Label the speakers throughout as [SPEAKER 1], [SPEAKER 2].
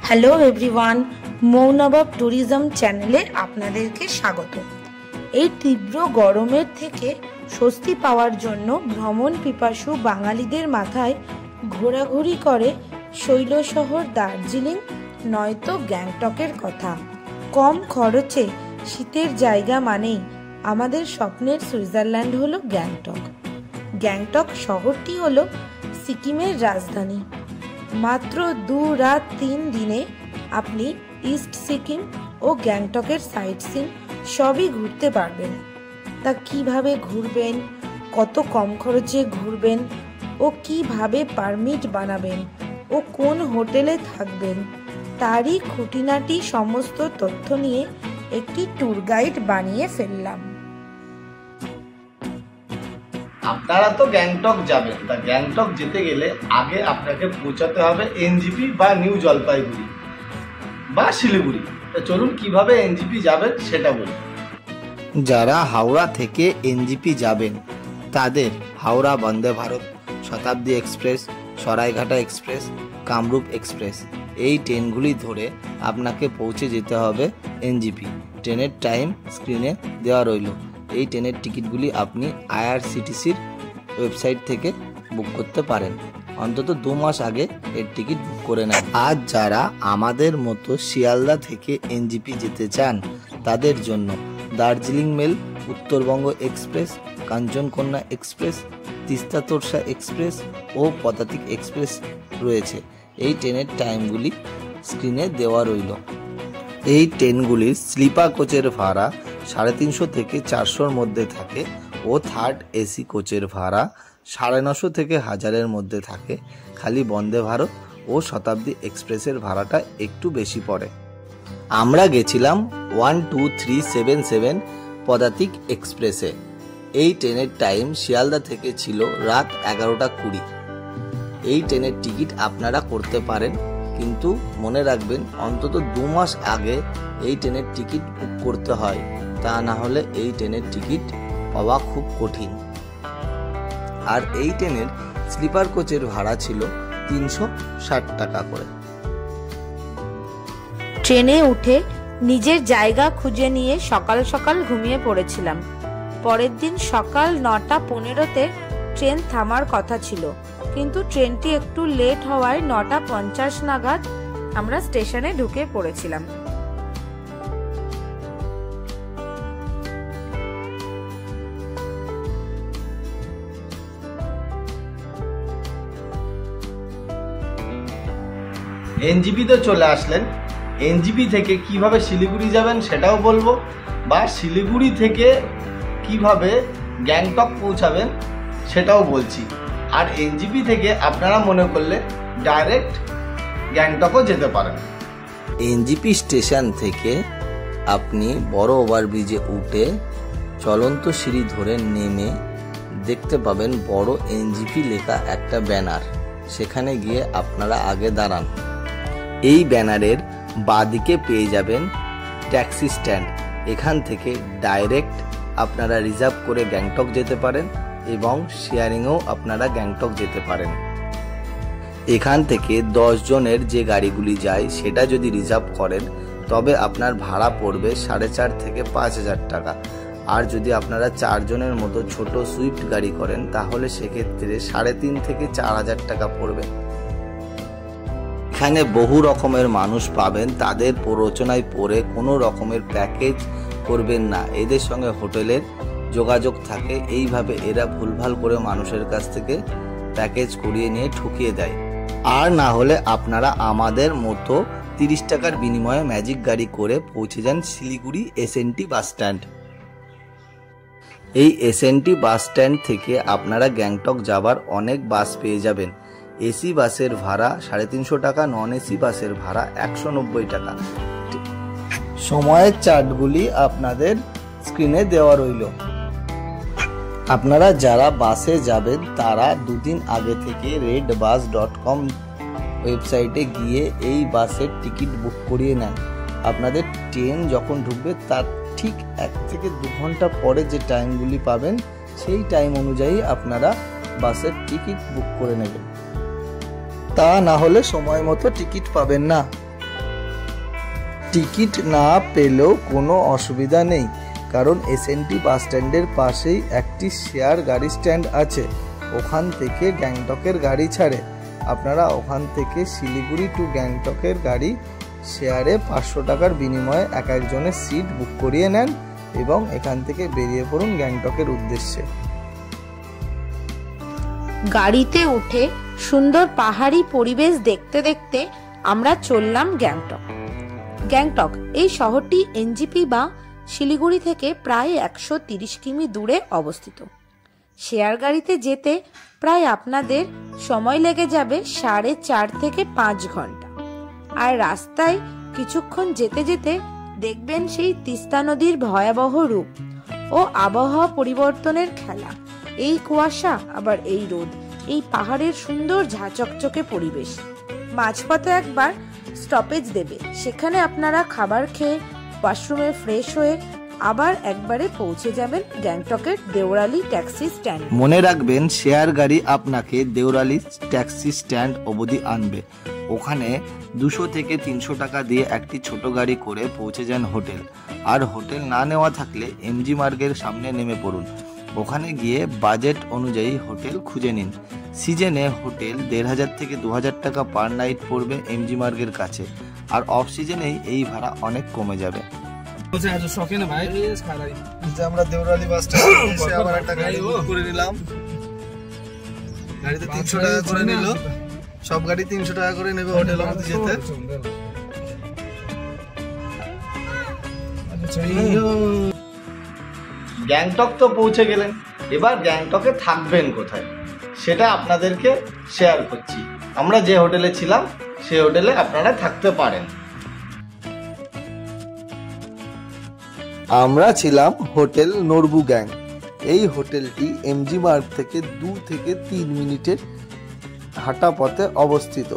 [SPEAKER 1] Hello everyone, মৌনবাব tourism চ্যানেলে আপনাদেরকে স্বাগত। এই তীব্র গরমের থেকে স্বস্তি পাওয়ার জন্য ভ্রমণ পিপাসু বাঙালিদের মাথায় ঘোরাঘুরি করে শৈলশহর দার্জিলিং নয়তো গ্যাংটকের কথা। কম খরচে শীতের জায়গা মানেই আমাদের স্বপ্নের সুইজারল্যান্ড হলো গ্যাংটক। গ্যাংটক শহরটি হলো সিকিমের রাজধানী। মাত্র 2 রাত 3 দিনে আপনি ইস্ট সিকিম ও গ্যাংটকের সাইট সিন সবই ঘুরতে পারবেন। তা কিভাবে ঘুরবেন, কত কম খরচে ঘুরবেন ও কিভাবে পারমিট বানাবেন ও কোন হোটেলে থাকবেন, তারই খুঁটিনাটি সমস্ত তথ্য নিয়ে একটি ট্যুর গাইড বানিয়ে ফেললাম।
[SPEAKER 2] আপনারা তো গ্যাংটক যাবেন, তা গ্যাংটক যেতে গেলে আগে আপনাকে পৌঁছাতে হবে এনজিপি বা নিউ জলপাইগুড়ি বা শিলিগুড়ি। তো চলুন কিভাবে এনজিপি যাবেন সেটা বলি।
[SPEAKER 3] যারা হাওড়া থেকে এনজিপি যাবেন তাদের হাওড়া বন্দে ভারত, শতাব্দী express, Saraighat express, Kamrup express এই ট্রেনগুলি ধরে আপনাকে পৌঁছে যেতে হবে এনজিপি। ট্রেনের টাইম স্ক্রিনে দেওয়া রইল। এই ট্রেনের টিকিটগুলি আপনি আইআরসিটিসির ওয়েবসাইট থেকে বুক করতে পারেন। অন্তত 2 মাস আগে এর টিকিট বুক করে নেন। আর যারা আমাদের মতো শিয়ালদা থেকে এনজিপি যেতে চান তাদের জন্য Darjeeling mail, Uttarbanga express, Kanchankanya express, Teesta Torsa express ও পদাতিক এক্সপ্রেস রয়েছে। এই ট্রেনের টাইমগুলি স্ক্রিনে দেওয়া রইল। এই ট্রেনগুলির স্লিপার কোচের ভাড়া 350 থেকে 400-র মধ্যে থাকে ও থার্ড এসি কোচের ভাড়া 950 থেকে 1000-এর মধ্যে থাকে। খালি বন্দে ভারত ও শতাব্দী এক্সপ্রেসের ভাড়াটা একটু বেশি পড়ে। আমরা গেছিলাম 12377 পদাতিক এক্সপ্রেসে। এই ট্রেনের টাইম শিয়ালদা থেকে ছিল রাত 11টা 20। এই ট্রেনের টিকিট আপনারা করতে পারেন, কিন্তু মনে রাখবেন অন্তত 2 মাস আগে এই ট্রেনের টিকিট বুক করতে হয়, তা না হলে এই ট্রেনের টিকিট পাওয়া খুব কঠিন। আর এই ট্রেনের স্লিপার কোচের ভাড়া ছিল 360 টাকা করে।
[SPEAKER 1] ট্রেনে উঠে নিজের জায়গা খুঁজে নিয়ে সকাল সকাল ঘুমিয়ে পড়েছিলাম। পরের দিন সকাল 9:15-তে ট্রেন থামার কথা ছিল, কিন্তু ট্রেনটি একটু লেট হওয়ায় 9:50 নাগাদ আমরা স্টেশনে ঢুকে পড়েছিলাম।
[SPEAKER 2] এনজিপিতে চলে আসলেন। এনজিপি থেকে কিভাবে শিলিগুড়ি যাবেন সেটাও বলবো, বা শিলিগুড়ি থেকে কিভাবে গ্যাংটক পৌঁছাবেন সেটাও বলছি। আর এনজিপি থেকে আপনারা মনে করলে ডাইরেক্ট গ্যাংটকও যেতে পারেন।
[SPEAKER 3] এনজিপি স্টেশন থেকে আপনি বড় ওভারব্রিজে উঠে চলন্ত সিঁড়ি ধরে নেমে দেখতে পাবেন বড় এনজিপি লেখা একটা ব্যানার। সেখানে গিয়ে আপনারা আগে দাঁড়ান। এই ব্যানারের বাঁদিকে পেয়ে যাবেন ট্যাক্সি স্ট্যান্ড। এখান থেকে ডাইরেক্ট আপনারা রিজার্ভ করে গ্যাংটক যেতে পারেন এবং শেয়ারিংয়েও আপনারা গ্যাংটক যেতে পারেন। এখান থেকে 10 জনের যে গাড়িগুলি যায় সেটা যদি রিজার্ভ করেন তবে আপনার ভাড়া পড়বে 4,500 থেকে 5,000 টাকা। আর যদি আপনারা 4 জনের মতো ছোট সুইফট গাড়ি করেন তাহলে সেক্ষেত্রে 3,500 থেকে 4,000 টাকা পড়বে। এখানে বহু রকমের মানুষ পাবেন, তাদের প্ররোচনায় পড়ে কোনো রকমের প্যাকেজ করবেন না। এদের সঙ্গে হোটেলের যোগাযোগ থাকে। এইভাবে এরা ভুলভাল করে মানুষের কাছ থেকে প্যাকেজ করিয়ে নিয়ে ঠকিয়ে দেয়। আর না হলে আপনারা আমাদের মতো 30 টাকার বিনিময়ে ম্যাজিক গাড়ি করে পৌঁছে যান শিলিগুড়ি এসএনটি বাস স্ট্যান্ড। এই এসএনটি বাস স্ট্যান্ড থেকে আপনারা গ্যাংটক যাবার অনেক বাস পেয়ে যাবেন। এসি বাসের ভাড়া 350 টাকা, নন এসি বাসের ভাড়া 190 টাকা। সময়ের চার্টগুলি আপনাদের স্ক্রিনে দেওয়া রইল। আপনারা যারা বাসে যাবেন তারা 2 দিন আগে থেকে redbus.com ওয়েবসাইটে গিয়ে এই বাসের টিকিট বুক করিয়ে নেন। আপনাদের ট্রেন যখন ঢুকবে তার ঠিক 1 থেকে 2 ঘন্টা পরে যে টাইমগুলি পাবেন সেই টাইম অনুযায়ী আপনারা বাসের টিকিট বুক করে নেবেন। তা না হলে সময় মতো টিকিট পাবেন না। টিকিট না পেলেও কোনো অসুবিধা নেই, কারণ এসএনটি বাস স্ট্যান্ডের পাশেই একটি শেয়ার গাড়ি স্ট্যান্ড আছে। ওখান থেকে গ্যাংটকের গাড়ি ছাড়ে। আপনারা ওখান থেকে শিলিগুড়ি টু গ্যাংটকের গাড়ি শেয়ারে 500 টাকার বিনিময়ে এক একজনের সিট বুক করিয়ে নেন এবং এখান থেকে বেরিয়ে পড়ুন গ্যাংটকের উদ্দেশ্যে।
[SPEAKER 1] গাড়িতে উঠে সুন্দর পাহাড়ি পরিবেশ দেখতে দেখতে আমরা চললাম গ্যাংটক। গ্যাংটক এই শহরটি এনজিপি বা শিলিগুড়ি থেকে প্রায় 130 কিমি দূরে অবস্থিত। শেয়ার গাড়িতে যেতে প্রায় আপনাদের সময় লেগে যাবে 4.5 থেকে 5 ঘন্টা। আর রাস্তায় কিছুক্ষণ যেতে যেতে দেখবেন সেই তিস্তা নদীর ভয়াবহ রূপ ও আবহাওয়া পরিবর্তনের খেলা। এই কুয়াশা আবার এই রোদ, এই পাহাড়ের সুন্দর ঝাঁচকচকে পরিবেশ। মাঝপথে একবার স্টপেজ দেবে, সেখানে আপনারা খাবার খেয়ে ওয়াশরুমে ফ্রেশ হয়ে আবার একবারে পৌঁছে যাবেন গ্যাংটকের দেওরালি ট্যাক্সি স্ট্যান্ড।
[SPEAKER 3] মনে রাখবেন, শেয়ার গাড়ি আপনাকে দেওরালি ট্যাক্সি স্ট্যান্ড অবধি আনবে। ওখানে 200 থেকে 300 টাকা দিয়ে একটি ছোট গাড়ি করে পৌঁছে যান হোটেল। আর হোটেল না নেওয়া থাকলে এমজি মার্গের সামনে নেমে পড়ুন। ওখানে গিয়ে বাজেট অনুযায়ী হোটেল খুঁজে নিন। সিজনে হোটেল 1500 থেকে 2000 টাকা পার নাইট পড়বে এমজি মার্গের কাছে, আর অফ সিজনেই এই ভাড়া অনেক কমে যাবে। আমরা দেওরালি বাস স্ট্যান্ডে এসে আবার একটা গাড়ি বুক করে নিলাম। গাড়িতে 300 টাকা করে নিল, সব গাড়ি 300 টাকা করে নেবে হোটেল অবধি যেতে।
[SPEAKER 2] গ্যাংটক তো পৌঁছে গেলেন, এবার গ্যাংটকে থাকবেন কোথায় সেটা আপনাদেরকে শেয়ার করছি। আমরা যে হোটেলে ছিলাম সেই হোটেলে আপনারা থাকতে পারেন।
[SPEAKER 3] আমরা ছিলাম হোটেল নরবু গ্যাং। এই হোটেলটি এমজি মার্গ থেকে 2 থেকে 3 মিনিটের হাঁটা পথে অবস্থিত।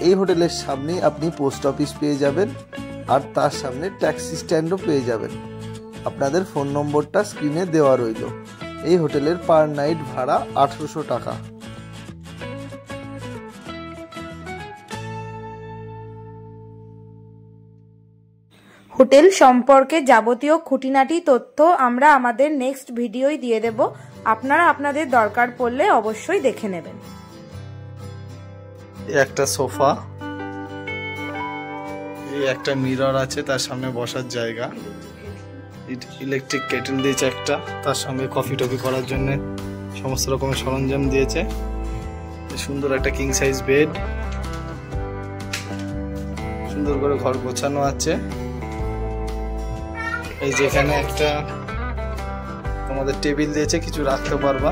[SPEAKER 3] এই হোটেলের সামনেই আপনি পোস্ট অফিস পেয়ে যাবেন, আর তার সামনে ট্যাক্সি স্ট্যান্ডও পেয়ে যাবেন। আপনাদের ফোন নম্বরটা স্ক্রিনে দেওয়া রইল। এই হোটেলের পার নাইট ভাড়া 1800 টাকা।
[SPEAKER 1] হোটেল সম্পর্কে যাবতীয় খুঁটিনাটি তথ্য আমরা আমাদের নেক্সট ভিডিওয় দিয়ে দেব। আপনারা আপনাদের দরকার পড়লে অবশ্যই দেখে নেবেন।
[SPEAKER 3] একটা সোফা, এই একটা মিরর আছে, তার সামনে বসার জায়গা, ইলেকট্রিক কেটেল দিয়েছে একটা, তার সঙ্গে কফি টফি করার জন্য সমস্ত রকমের সরঞ্জাম দিয়েছে। সুন্দর একটা কিং সাইজ বেড, সুন্দর করে ঘর গোছানো আছে। এই যেখানে একটা তোমাদের টেবিল দিয়েছে, কিছু রাখতে পারবা।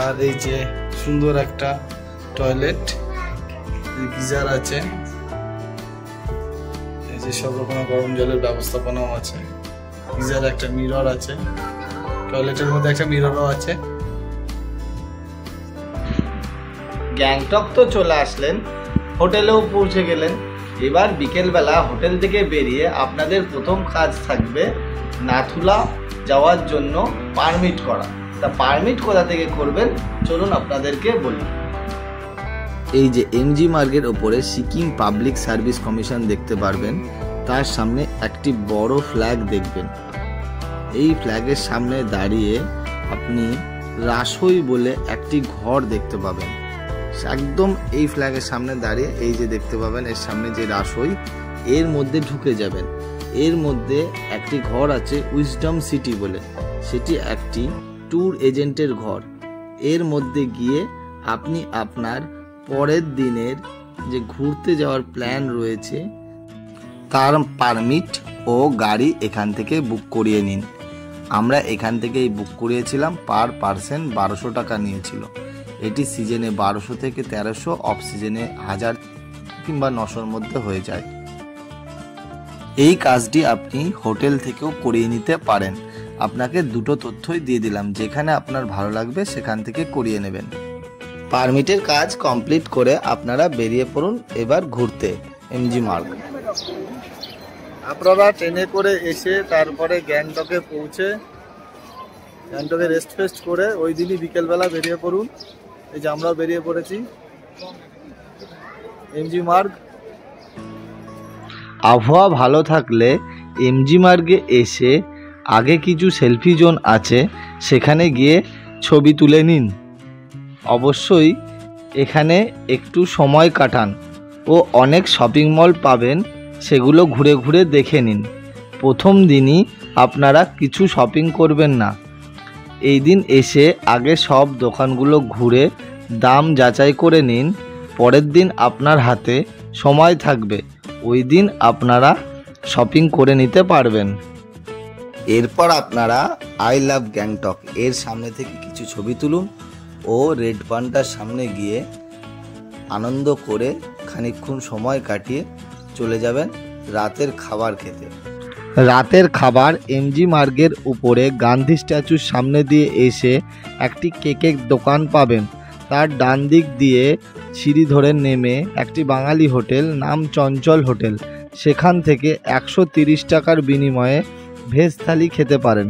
[SPEAKER 3] আর এই যে সুন্দর একটা টয়লেট, গিজার আছে, এই যে সব রকমের গরম জলের ব্যবস্থাপনাও আছে। গিজার, একটা মিরর আছে, টয়লেটের মধ্যে একটা মিররও আছে।
[SPEAKER 2] গ্যাংটক তো চলে আসলেন, হোটেলেও পৌঁছে গেলেন। এবার বিকেলবেলা হোটেল থেকে বেরিয়ে আপনাদের প্রথম কাজ থাকবে নাথুলা যাওয়ার জন্য পারমিট করা। তা পারমিট কোথা থেকে করবেন চলুন আপনাদেরকে বলি।
[SPEAKER 3] এই যে এমজি মার্গের ওপরে সিকিম পাবলিক সার্ভিস কমিশন দেখতে পারবেন, তার সামনে একটি বড় ফ্ল্যাগ দেখবেন। এই ফ্ল্যাগের সামনে দাঁড়িয়ে আপনি রাসই বলে একটি ঘর দেখতে পাবেন। একদম এই ফ্ল্যাগের সামনে দাঁড়িয়ে এই যে দেখতে পাবেন এর সামনে যে রাসই, এর মধ্যে ঢুকে যাবেন। এর মধ্যে একটি ঘর আছে উইজডম সিটি বলে, সেটি একটি ট্যুর এজেন্টের ঘর। এর মধ্যে গিয়ে আপনি আপনার পরের দিনের যে ঘুরতে যাওয়ার প্ল্যান রয়েছে তার পারমিট ও গাড়ি এখান থেকে বুক করিয়ে নিন। আমরা এখান থেকেই বুক করিয়েছিলাম, পার পার্সন 1200 টাকা নিয়েছিল। এটি সিজনে 1200 থেকে 1300, অফ সিজনে 1000 কিংবা 900-র মধ্যে হয়ে যায়। এই কাজটি আপনি হোটেল থেকেও করিয়ে নিতে পারেন। আপনাকে দুটো তথ্যই দিয়ে দিলাম, যেখানে আপনার ভালো লাগবে সেখান থেকে করিয়ে নেবেন। পারমিটের কাজ কমপ্লিট করে আপনারা বেরিয়ে পড়ুন এবার ঘুরতে এমজি মার্গ। আপনারা ট্রেনে করে এসে তারপরে গ্যাংটকে পৌঁছে গ্যাংটকে রেস্ট ফেস্ট করে ওই দিনই বিকেলবেলা বেরিয়ে পড়ুন। এই যে আমরাও বেরিয়ে পড়েছি।
[SPEAKER 2] এমজি মার্গ। আবহাওয়া ভালো থাকলে এমজি মার্গে এসে আগে কিছু সেলফি জোন আছে, সেখানে গিয়ে ছবি তুলে নিন। অবশ্যই এখানে একটু সময় কাটান ও অনেক শপিং মল পাবেন, সেগুলো ঘুরে ঘুরে দেখে নিন। প্রথম দিনই আপনারা কিছু শপিং করবেন না, এই দিন এসে আগে সব দোকানগুলো ঘুরে দাম যাচাই করে নিন। পরের দিন আপনার হাতে সময় থাকবে, ওই দিন আপনারা শপিং করে নিতে পারবেন।
[SPEAKER 3] এরপর আপনারা আই লাভ গ্যাংটক এর সামনে থেকে কিছু ছবি তুলুন ও রেড পান্ডার সামনে গিয়ে আনন্দ করে খানিকক্ষণ সময় কাটিয়ে চলে যাবেন রাতের খাবার খেতে।
[SPEAKER 2] রাতের খাবার এমজি মার্গের উপরে গান্ধী স্ট্যাচুর সামনে দিয়ে এসে একটি কেকের দোকান পাবেন। তার ডান দিক দিয়ে সিঁড়ি ধরে নেমে একটি বাঙালি হোটেল, নাম চঞ্চল হোটেল, সেখান থেকে 130 টাকার বিনিময়ে ভেজ থালি খেতে পারেন।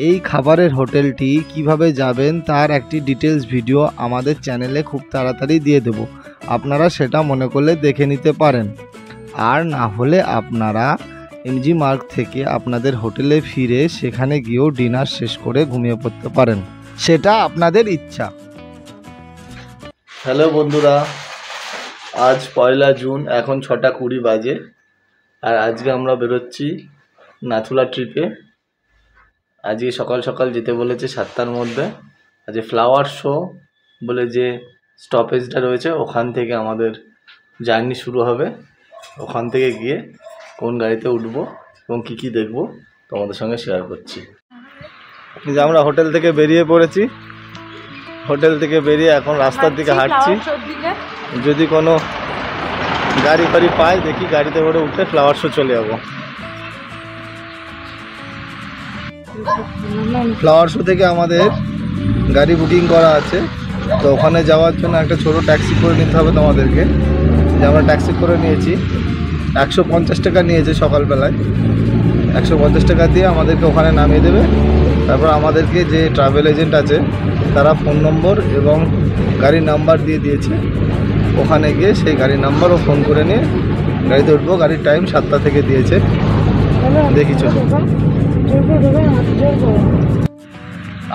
[SPEAKER 2] এই খাবারের হোটেলটি কিভাবে যাবেন তার একটি ডিটেলস ভিডিও আমাদের চ্যানেলে খুব তাড়াতাড়ি দিয়ে দেব, আপনারা সেটা মনে করলে দেখে নিতে পারেন। আর না হলে আপনারা এমজি মার্গ থেকে আপনাদের হোটেলে ফিরে সেখানে গিয়েও ডিনার শেষ করে ঘুমিয়ে পড়তে পারেন, সেটা আপনাদের ইচ্ছা। হ্যালো বন্ধুরা, আজ 1 জুন, এখন 6:20 বাজে, আর আজকে আমরা বেরোচ্ছি নাথুলা ট্রিপে। আজকে সকাল সকাল যেতে বলেছে 7টার মধ্যে। আজকে ফ্লাওয়ার শো বলে যে স্টপেজটা রয়েছে ওখান থেকে আমাদের জার্নি শুরু হবে। ওখান থেকে গিয়ে কোন গাড়িতে উঠবো এবং কী কী দেখবো তোমাদের সঙ্গে শেয়ার করছি। যে আমরা হোটেল থেকে বেরিয়ে পড়েছি, হোটেল থেকে বেরিয়ে এখন রাস্তার দিকে হাঁটছি। যদি কোনো গাড়ি ফাড়ি পাই দেখি, গাড়িতে করে উঠে ফ্লাওয়ার শো চলে যাবো। ফ্লাওয়ার শো থেকে আমাদের গাড়ি বুকিং করা আছে, তো ওখানে যাওয়ার জন্য একটা ছোট ট্যাক্সি করে নিতে হবে তোমাদেরকে। যে আমরা ট্যাক্সি করে নিয়েছি, 150 টাকা নিয়েছে সকালবেলায়। 150 টাকা দিয়ে আমাদেরকে ওখানে নামিয়ে দেবে। তারপর আমাদেরকে যে ট্রাভেল এজেন্ট আছে তারা ফোন নম্বর এবং গাড়ির নাম্বার দিয়ে দিয়েছে, ওখানে গিয়ে সেই গাড়ির নাম্বার ও ফোন করে নিয়ে গাড়িতে উঠবো। গাড়ির টাইম 7টা থেকে দিয়েছে, দেখি চলো।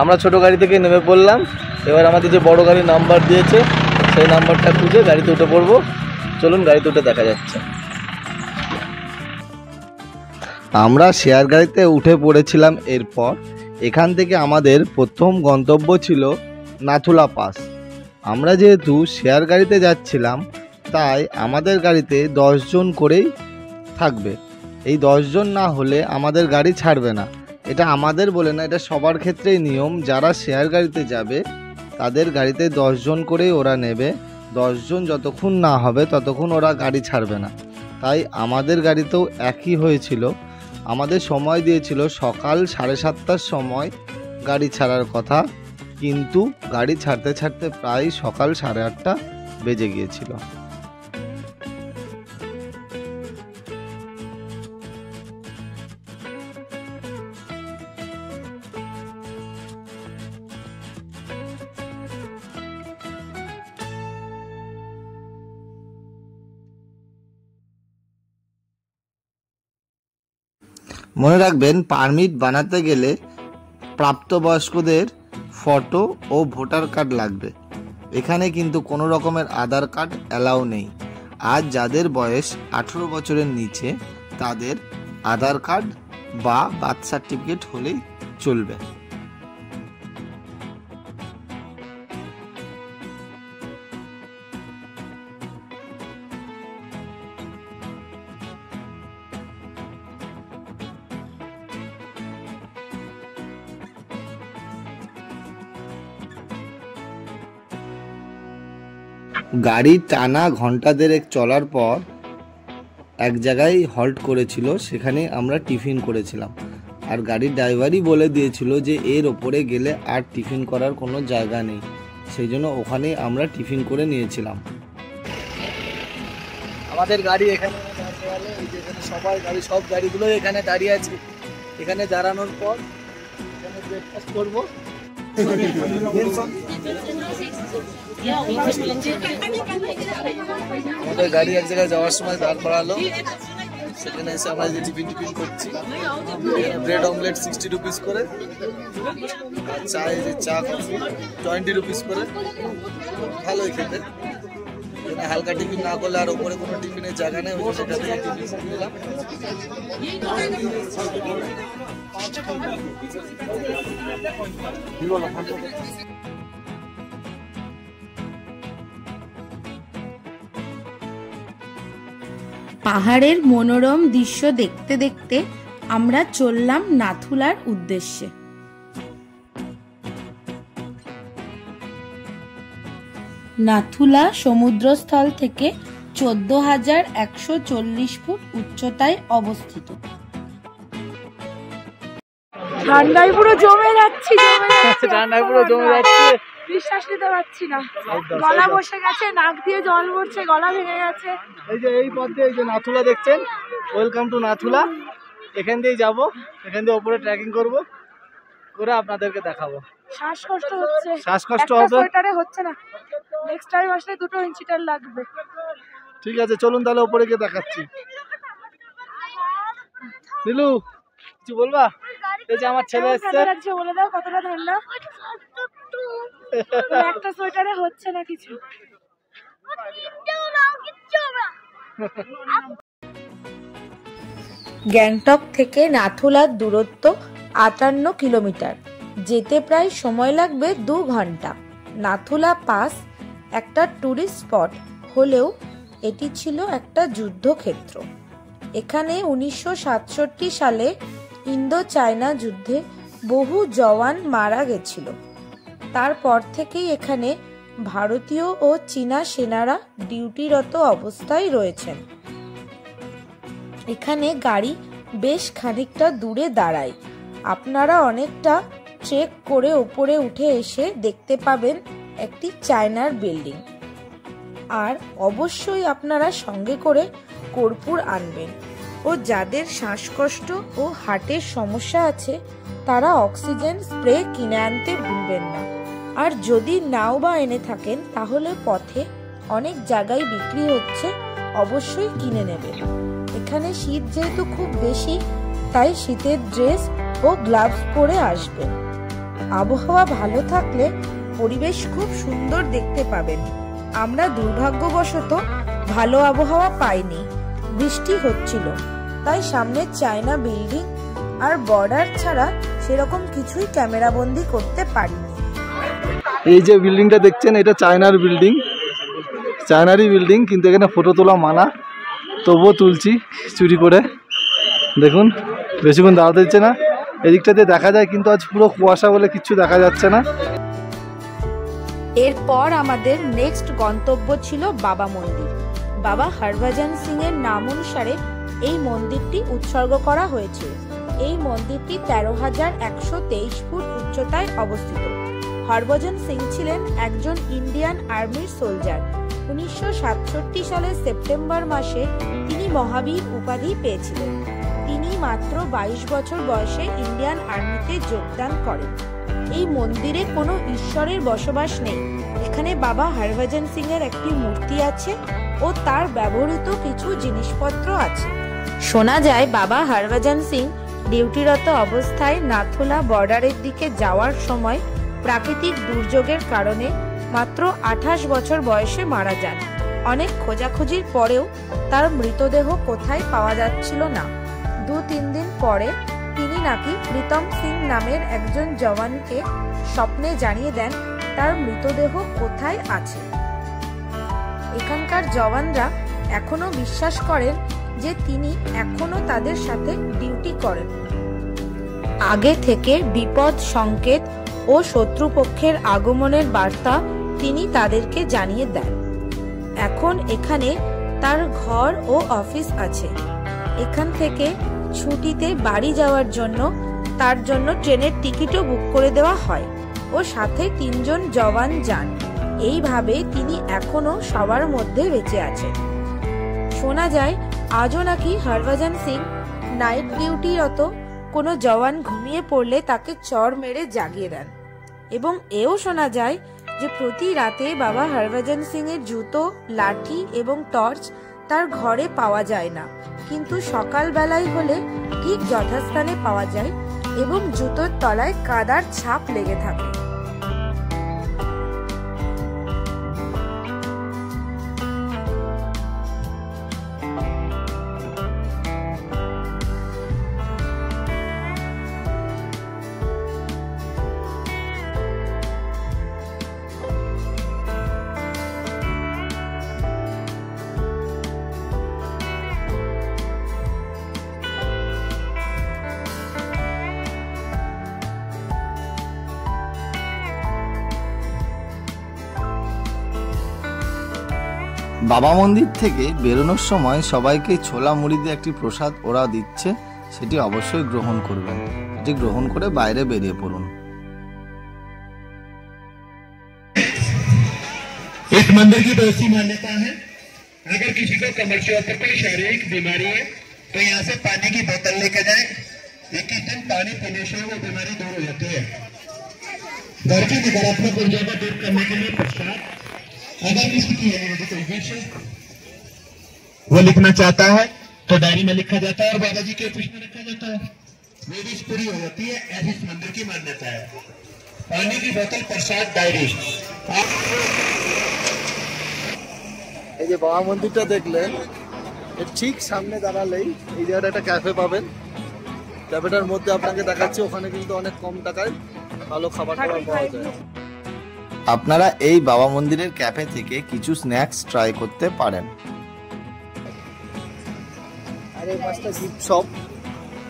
[SPEAKER 2] আমরা ছোট গাড়ি থেকে নেমে পড়লাম। এবার আমাদের যে বড় গাড়ির নাম্বার দিয়েছে সেই নাম্বারটা খুঁজে গাড়িতে উঠে পড়বো। চলুন গাড়িতে উঠে দেখা যাচ্ছে। আমরা শেয়ার গাড়িতে উঠে পড়েছিলাম। এরপর এখান থেকে আমাদের প্রথম গন্তব্য ছিল নাথুলা পাস। আমরা যেহেতু শেয়ার গাড়িতে যাচ্ছিলাম তাই আমাদের গাড়িতে 10 জন করেই থাকবে। এই 10 জন না হলে আমাদের গাড়ি ছাড়বে না। এটা আমাদের বলে না, এটা সবার ক্ষেত্রেই নিয়ম। যারা শেয়ার গাড়িতে যাবে তাদের গাড়িতে 10 জন করেই ওরা নেবে। 10 জন যতক্ষণ না হবে ততক্ষণ ওরা গাড়ি ছাড়বে না। তাই আমাদের গাড়িতেও একই হয়েছিল। আমাদের সময় দিয়েছিল সকাল 7:30টার সময় গাড়ি ছাড়ার কথা, কিন্তু গাড়ি ছাড়তে ছাড়তে প্রায় সকাল 8:30 বেজে গিয়েছিল।
[SPEAKER 3] মনে রাখবেন, পারমিট বানাতে গেলে প্রাপ্তবয়স্কদের ফটো ও ভোটার কার্ড লাগবে। এখানে কিন্তু কোনো রকমের আধার কার্ড অ্যালাউ নেই। আর যাদের বয়স 18 বছরের নিচে তাদের আধার কার্ড বা বার্থ সার্টিফিকেট হলেই চলবে। গাড়ি টানা ঘন্টা দেড়েক চলার পর এক জায়গায় হল্ট করেছিল, সেখানে আমরা টিফিন করেছিলাম। আর গাড়ির ড্রাইভারই বলে দিয়েছিল যে এর ওপরে গেলে আর টিফিন করার কোনো জায়গা নেই, সেই জন্য ওখানেই আমরা টিফিন করে নিয়েছিলাম।
[SPEAKER 2] আমাদের গাড়ি এখানে সবাই গাড়ি, সব গাড়িগুলো এখানে দাঁড়িয়ে আছে। এখানে দাঁড়ানোর পর এখানে ব্রেকফাস্ট করবো।
[SPEAKER 3] আমাদের গাড়ি এক জায়গায় যাওয়ার সময় দাঁড় করালো, সেখানে এসে আমরা যে টিফিন করছি। ব্রেড অমলেট 60 রুপিস করে, আর চায় যে চা কফি 20 রুপিস করে। ভালোই খেতে, হালকা টিফিন না করলে আর ওপরে কোনো টিফিনের জায়গা নেই, সেটা থেকে টিফিন নিলাম।
[SPEAKER 1] পাহাড়ের মনোরম দৃশ্য দেখতে দেখতে আমরা চললাম নাথুলার উদ্দেশ্যে। নাথুলা সমুদ্রস্থল থেকে 14,140 ফুট উচ্চতায় অবস্থিত। ঠান্ডায় পুরো জমে যাচ্ছে, বিশ্বাস নিতে পারছি না। গলা বসে গেছে, নাক দিয়ে জল পড়ছে, গলা ভেঙে গেছে।
[SPEAKER 2] এই যে এই পথ দিয়ে, এই যে নাথুলা দেখছেন, ওয়েলকাম টু নাথুলা। এখান দিয়েই যাবো, এখান দিয়ে উপরে ট্রেকিং করবো, করে আপনাদেরকে দেখাবো।
[SPEAKER 1] শ্বাসকষ্ট হচ্ছে,
[SPEAKER 2] শ্বাসকষ্ট হবে,
[SPEAKER 1] সোয়েটারে হচ্ছে না। নেক্সট টাইম আসলে 2 ইঞ্চিটার লাগবে।
[SPEAKER 2] ঠিক আছে, চলুন তাহলে উপরে গিয়ে দেখাচ্ছি। নীলু, কিছু বলবা? এই যে আমার ছেলে এসছে,
[SPEAKER 1] বলে দাও কতটা ঠান্ডা। একটা সোয়েটারে হচ্ছে না কিছু। গ্যাংটক থেকে নাথুলার দূরত্ব 58 কিলোমিটার, যেতে প্রায় সময় লাগবে 2 ঘন্টা। নাথুলা পাস একটা টুরিস্ট স্পট হলেও এটি ছিল একটা যুদ্ধক্ষেত্র। এখানে 1967 সালে ইন্দো চায়না যুদ্ধে বহু জওয়ান মারা গেছিল। তারপর থেকেই এখানে ভারতীয় ও চীনা সেনারা ডিউটিরত অবস্থায় রয়েছেন। এখানে গাড়ি বেশ খানিকটা দূরে দাঁড়ায়। আপনারা অনেকটা ট্রেক করে উপরে উঠে এসে দেখতে পাবেন একটি চায়নার বিল্ডিং। আর অবশ্যই আপনারা সঙ্গে করে কর্পূর আনবেন, ও যাদের শ্বাসকষ্ট ও হার্টের সমস্যা আছে তারা অক্সিজেন স্প্রে কিনে আনতে ভুলবেন না। আর যদি নাও বা এনে থাকেন তাহলে পথে অনেক জায়গায় বিক্রি হচ্ছে, অবশ্যই কিনে নেবেন। এখানে শীত যেহেতু খুব বেশি, তাই শীতের ড্রেস ও গ্লাভস পরে আসবেন। আবহাওয়া ভালো থাকলে পরিবেশ খুব সুন্দর দেখতে পাবেন। আমরা দুর্ভাগ্যবশত ভালো আবহাওয়া পাইনি, বৃষ্টি হচ্ছিল, তাই সামনে চায়না বিল্ডিং আর বর্ডার ছাড়া সেরকম কিছুই ক্যামেরাবন্দি করতে পারিনি।
[SPEAKER 2] এই যে বিল্ডিংটা দেখছেন, এটা চায়নার বিল্ডিং, চায়নারই বিল্ডিং, কিন্তু এখানে ফটো তোলা মানা, তবুও তুলছি চুরি করে। দেখুন, বেশিক্ষণ দাঁড়াতে দিচ্ছে না। এদিকটাতে দেখা যায়, কিন্তু আজ পুরো কুয়াশা বলে কিচ্ছু দেখা যাচ্ছে না।
[SPEAKER 1] এরপর আমাদের নেক্সট গন্তব্য ছিল বাবা মন্দির। বাবা হরভজন সিং এর নাম অনুসারে এই মন্দিরটি উৎসর্গ করা হয়েছিল। এই মন্দিরটি 13,123 ফুট উচ্চতায় অবস্থিত। হরভজন সিং ছিলেন একজন ইন্ডিয়ান আর্মির সোলজার। 1967 সালের সেপ্টেম্বর মাসে তিনি মহাবীর উপাধি পেয়েছিলেন। তিনি মাত্র 22 বছর বয়সে ইন্ডিয়ান আর্মিতে যোগদান করেন। এই মন্দিরে কোনো ঈশ্বরের বসবাস নেই। এখানে বাবা হরভজন সিং এর একটি মূর্তি আছে ও তার ব্যবহৃত কিছু জিনিসপত্র আছে। শোনা যায় বাবা হরভজন সিং ডিউটিরত অবস্থায় নাথুলা বর্ডারের দিকে যাওয়ার সময় প্রাকৃতিক দুর্যোগের কারণে মাত্র 28 বছর বয়সে মারা যান। অনেক খোঁজাখুঁজির পরেও তার মৃতদেহ কোথায় পাওয়া যাচ্ছিল না। 2-3 দিন পরে তিনি নাকি প্রীতম সিং নামের একজন জওয়ানকে স্বপ্নে জানিয়ে দেন তার মৃতদেহ কোথায় আছে। এখানকার জওয়ানরা এখনো বিশ্বাস করেন যে তিনি এখনো তাদের সাথে ডিউটি করেন। আগে থেকে বিপদ সংকেত ও শত্রুপক্ষের আগমনের বার্তা তিনি তাদেরকে জানিয়ে দেন। এখন এখানে তার ঘর ও অফিস আছে। এখান থেকে ছুটিতে বাড়ি যাওয়ার জন্য তার জন্য ট্রেনের টিকিটও বুক করে দেওয়া হয় ও সাথে 3 জন জওয়ান যান। এইভাবে তিনি এখনো সবার মধ্যে বেঁচে আছেন। শোনা যায় আজও নাকি হরভজন সিং নাইট ডিউটিরত কোনো জওয়ান ঘুমিয়ে পড়লে তাকে চড় মেরে জাগিয়ে দেন। এবং এও শোনা যায় যে প্রতি রাতে বাবা হরভজন সিং এর জুতো, লাঠি এবং টর্চ তার ঘরে পাওয়া যায় না, কিন্তু সকাল বেলায় হলে ঠিক যথাস্থানে পাওয়া যায় এবং জুতোর তলায় কাদার ছাপ লেগে থাকে।
[SPEAKER 3] বাবা মন্দির থেকে বেরোনোর সময় সবাইকে ছোলা মুড়ি দিয়ে একটি প্রসাদ ওরা দিচ্ছে, সেটি অবশ্যই গ্রহণ করবেন। সেটি গ্রহণ করে বাইরে বেরিয়ে পড়ুন।
[SPEAKER 4] इस मंदिर की तो ऐसी मान्यता है, अगर किसी को कमरशियल पर कोई शारीरिक बीमारी है तो यहाँ से पानी की बोतल लेकर जाए, 21 दिन पानी पीने से वो बीमारी दूर हो जाती है। घर की नकारात्मक ऊर्जा को दूर करने के लिए प्रसाद अगर किसी की कोई विश वो लिखना चाहता है तो डायरी में लिखा जाता है और बाबा जी के ऑफिस में लिखा जाता है, वो विश पूरी हो जाती है। ऐसी इस मंदिर की मान्यता है। पानी की बोतल, प्रसाद, डायरी।
[SPEAKER 2] এই যে বাবা মন্দিরটা দেখলেন, এর ঠিক সামনে দাঁড়ালেই এই জায়গাটা একটা ক্যাফে পাবেন। ক্যাফেটার মধ্যে আপনাকে দেখাচ্ছি, ওখানে কিন্তু অনেক কম টাকায় ভালো খাবার টাবার পাওয়া যায়।
[SPEAKER 3] আপনারা এই বাবা মন্দিরের ক্যাফে থেকে কিছু স্ন্যাক্স ট্রাই করতে পারেন।
[SPEAKER 2] আর এই পাশটা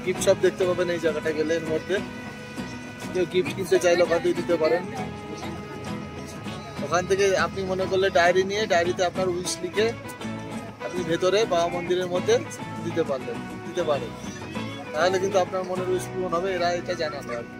[SPEAKER 2] গিফট শপ দেখতে পাবেন এই জায়গাটা গেলে। এর মধ্যে কেউ গিফট কিনতে চাইলে ওখান থেকে দিতে পারেন। ওখান থেকে আপনি মনে করলে ডায়েরি নিয়ে ডায়েরিতে আপনার উইশ লিখে আপনি ভেতরে বাবা মন্দিরের মধ্যে দিতে পারেন। তাহলে কিন্তু আপনার মনের উইশ পূরণ হবে, এরা এটা জানাবে আর কি।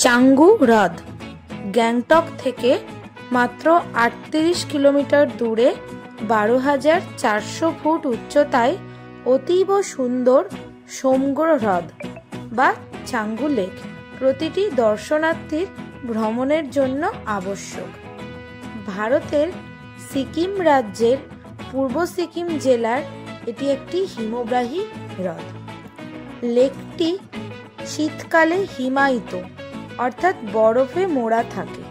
[SPEAKER 1] চাঙ্গু হ্রদ গ্যাংটক থেকে মাত্র 38 কিলোমিটার দূরে 12,400 ফুট উচ্চতায় অতীব সুন্দর সোমগো হ্রদ বা চাঙ্গু লেক প্রতিটি দর্শনার্থীর ভ্রমণের জন্য আবশ্যক। ভারতের সিকিম রাজ্যের পূর্ব সিকিম জেলার এটি একটি হিমবাহী হ্রদ। লেকটি শীতকালে হিমায়িত অর্থাৎ বরফে মোড়া থাকে।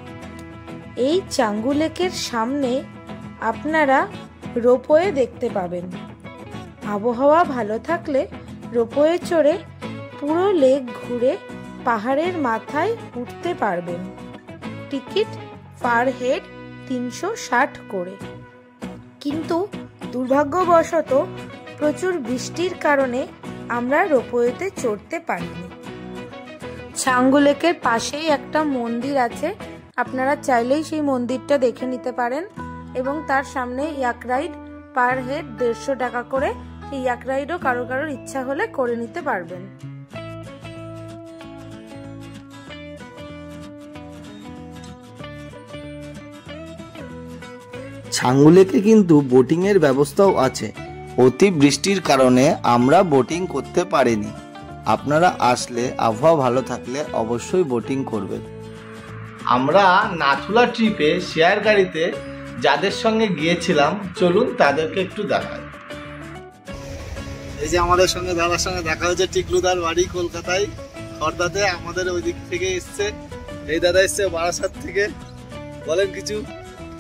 [SPEAKER 1] এই চাঙ্গু লেকের সামনে আপনারা রোপওয়ে দেখতে পাবেন। আবহাওয়া ভালো থাকলে রোপওয়ে চড়ে পুরো লেক ঘুরে পাহাড়ের মাথায় উঠতে পারবেন। টিকিট পার হেড 360 করে। কিন্তু দুর্ভাগ্যবশত প্রচুর বৃষ্টির কারণে আমরা রোপওয়েতে চড়তে পারিনি। চাঙ্গু লেকের পাশেই একটা মন্দির আছে, আপনারা চাইলেই সেই মন্দিরটা দেখে নিতে পারেন এবং তার সামনে ইয়াক রাইড পার হেড 150 টাকা করে। সেই ইয়াক রাইডও কারোর ইচ্ছা হলে করে নিতে পারবেন।
[SPEAKER 3] চাঙ্গু লেকে কিন্তু বোটিং এর ব্যবস্থাও আছে। অতি বৃষ্টির কারণে আমরা বোটিং করতে পারিনি। আপনারা আসলে আবহাওয়া ভালো থাকলে অবশ্যই বোটিং করবেন।
[SPEAKER 2] আমরা নাথুলা ট্রিপে শেয়ার গাড়িতে যাদের সঙ্গে গিয়েছিলাম, চলুন তাদেরকে একটু দেখাই। এই যে আমাদের সঙ্গে দাদার সঙ্গে দেখা হয়েছে, টিকলুদার বাড়ি কলকাতায় খর্দাতে, আমাদের ওই দিক থেকে এসছে। এই দাদা এসছে বারাসাত থেকে। বলেন কিছু,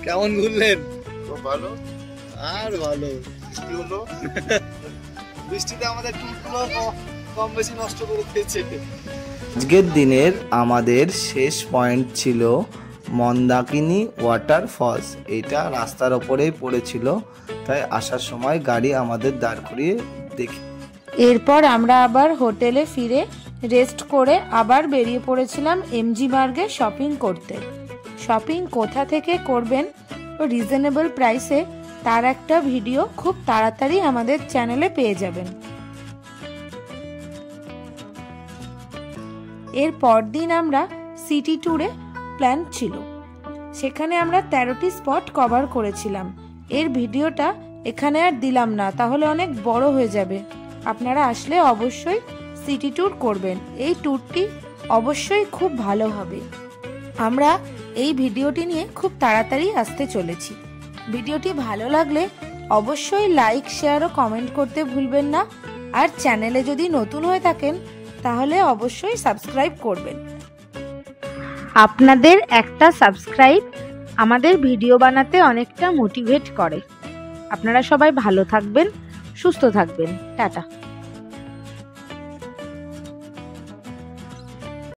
[SPEAKER 2] কেমন ঘুরলেন?
[SPEAKER 5] খুব ভালো।
[SPEAKER 2] আর ভালো
[SPEAKER 5] বৃষ্টি হলো,
[SPEAKER 2] বৃষ্টিতে আমাদের টুকগুলো কম বেশি নষ্ট করে দিয়েছে।
[SPEAKER 3] আজকের দিনের আমাদের শেষ পয়েন্ট ছিল মন্দাকিনী ওয়াটারফলস। এটা রাস্তার ওপরেই পড়েছিল, তাই আসার সময় গাড়ি আমাদের দাঁড় করিয়ে দেখি।
[SPEAKER 1] এরপর আমরা আবার হোটেলে ফিরে রেস্ট করে আবার বেরিয়ে পড়েছিলাম এমজি মার্গে শপিং করতে। শপিং কোথা থেকে করবেন ও রিজনেবল প্রাইসে তার একটা ভিডিও খুব তাড়াতাড়ি আমাদের চ্যানেলে পেয়ে যাবেন। এর পরদিন আমরা সিটি ট্যুরে প্ল্যান ছিল, সেখানে আমরা 13টি স্পট কভার করেছিলাম। এর ভিডিওটা এখানে আর দিলাম না, তাহলে অনেক বড় হয়ে যাবে। আপনারা আসলে অবশ্যই সিটি ট্যুর করবেন, এই ট্যুরটি অবশ্যই খুব ভালো হবে। আমরা এই ভিডিওটি নিয়ে খুব তাড়াতাড়ি আসতে চলেছি। ভিডিওটি ভালো লাগলে অবশ্যই লাইক, শেয়ার ও কমেন্ট করতে ভুলবেন না। আর চ্যানেলে যদি নতুন হয়ে থাকেন তাহলে অবশ্যই সাবস্ক্রাইব করবেন। আপনাদের একটা সাবস্ক্রাইব আমাদের ভিডিও বানাতে অনেকটা মোটিভেট করে। আপনারা সবাই ভালো থাকবেন, সুস্থ থাকবেন। টাটা।